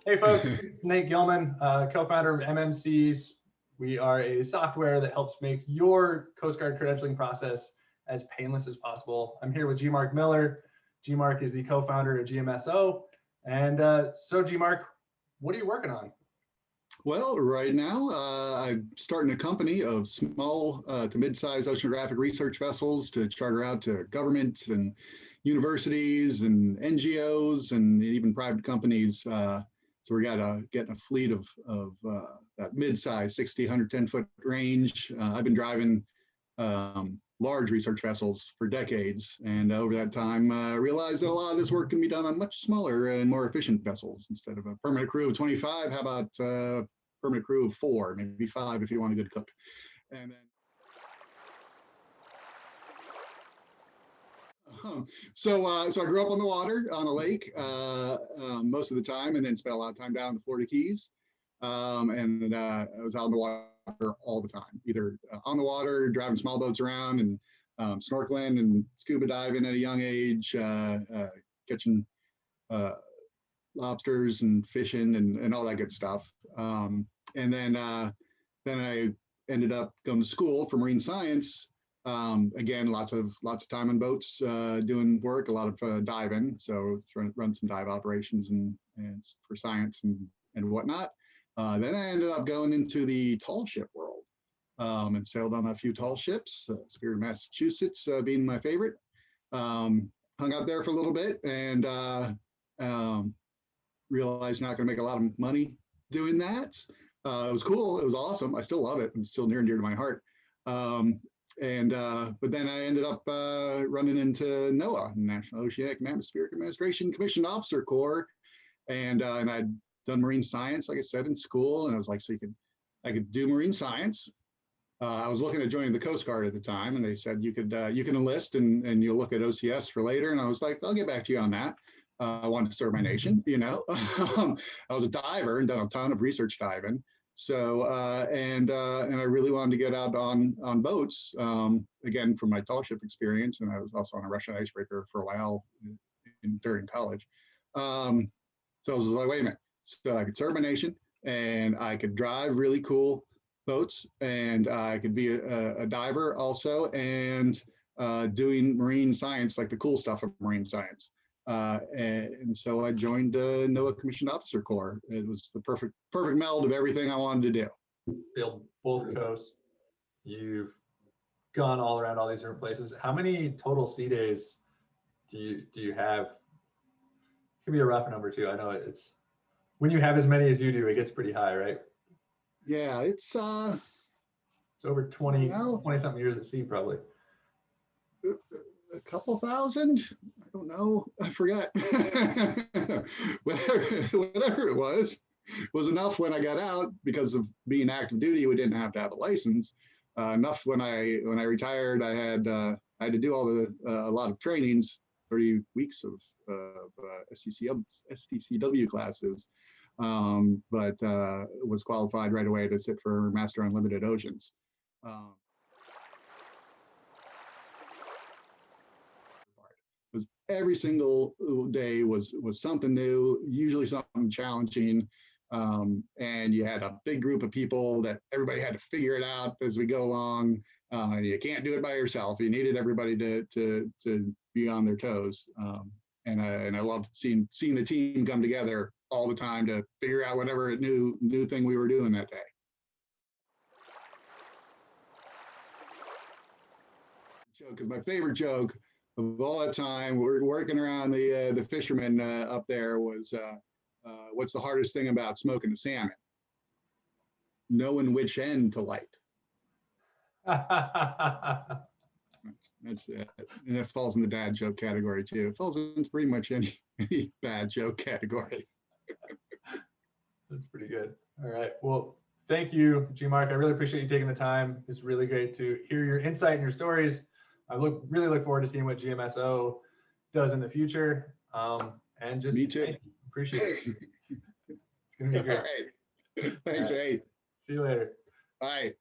Hey folks, it's Nate Gilman, co-founder of MMSEAS. We are a software that helps make your Coast Guard credentialing process as painless as possible. I'm here with G-Mark Miller. G-Mark is the co-founder of GMSO. And so G-Mark, what are you working on? Well, right now, I'm starting a company of small to mid-sized oceanographic research vessels to charter out to governments and universities and NGOs and even private companies. So we got getting a fleet of that mid-size 60, 110 foot range. I've been driving large research vessels for decades, and over that time realized that a lot of this work can be done on much smaller and more efficient vessels. Instead of a permanent crew of 25, how about permanent crew of 4, maybe 5 if you want a good cook. And then so I grew up on the water on a lake most of the time, and then spent a lot of time down in the Florida Keys. And I was out on the water all the time, either on the water, driving small boats around, and snorkeling and scuba diving at a young age, catching lobsters and fishing and all that good stuff. And then I ended up going to school for marine science. Again, lots of time on boats, doing work, a lot of diving. So trying to run some dive operations and for science and whatnot. Then I ended up going into the tall ship world, and sailed on a few tall ships, Spirit of Massachusetts being my favorite. Hung out there for a little bit and realized not going to make a lot of money doing that. It was cool. It was awesome. I still love it. It's still near and dear to my heart. But then I ended up running into NOAA, National Oceanic and Atmospheric Administration Commissioned Officer Corps, and I'd done marine science, like I said, in school, and I was like, so I could do marine science. I was looking at joining the Coast Guard at the time, and they said you can enlist and you'll look at OCS for later, and I was like, I'll get back to you on that. I wanted to serve my nation, you know. I was a diver and done a ton of research diving. So, and I really wanted to get out on boats, again, from my tall ship experience. And I was also on a Russian icebreaker for a while during college. So I was like, wait a minute. So I could serve my nation, and I could drive really cool boats, and I could be a diver also, and doing marine science, like the cool stuff of marine science. And so I joined NOAA Commissioned Officer Corps. It was the perfect meld of everything I wanted to do. Build both coasts. You've gone all around all these different places. How many total sea days do you have? It could be a rough number too. I know it's when you have as many as you do, it gets pretty high, right? Yeah, it's over 20 something years at sea, probably. A couple thousand, I don't know, I forgot. whatever it was enough when I got out. Because of being active duty, we didn't have to have a license. Enough when I retired, I had to do a lot of trainings, 30 weeks of STCW classes, but was qualified right away to sit for Master Unlimited Oceans. Every single day was something new, usually something challenging, and you had a big group of people that everybody had to figure it out as we go along. You can't do it by yourself. You needed everybody to be on their toes, and I loved seeing the team come together all the time to figure out whatever new thing we were doing that day. Because my favorite joke of all that time, we're working around the fishermen up there was, what's the hardest thing about smoking a salmon? Knowing which end to light. That's it. And that falls in the dad joke category too. It falls into pretty much any bad joke category. That's pretty good. All right. Well, thank you, G-Mark. I really appreciate you taking the time. It's really great to hear your insight and your stories. I really look forward to seeing what GMSO does in the future. And just me too. Appreciate it. It's gonna be great. All right. Thanks, Nate. See you later. Bye.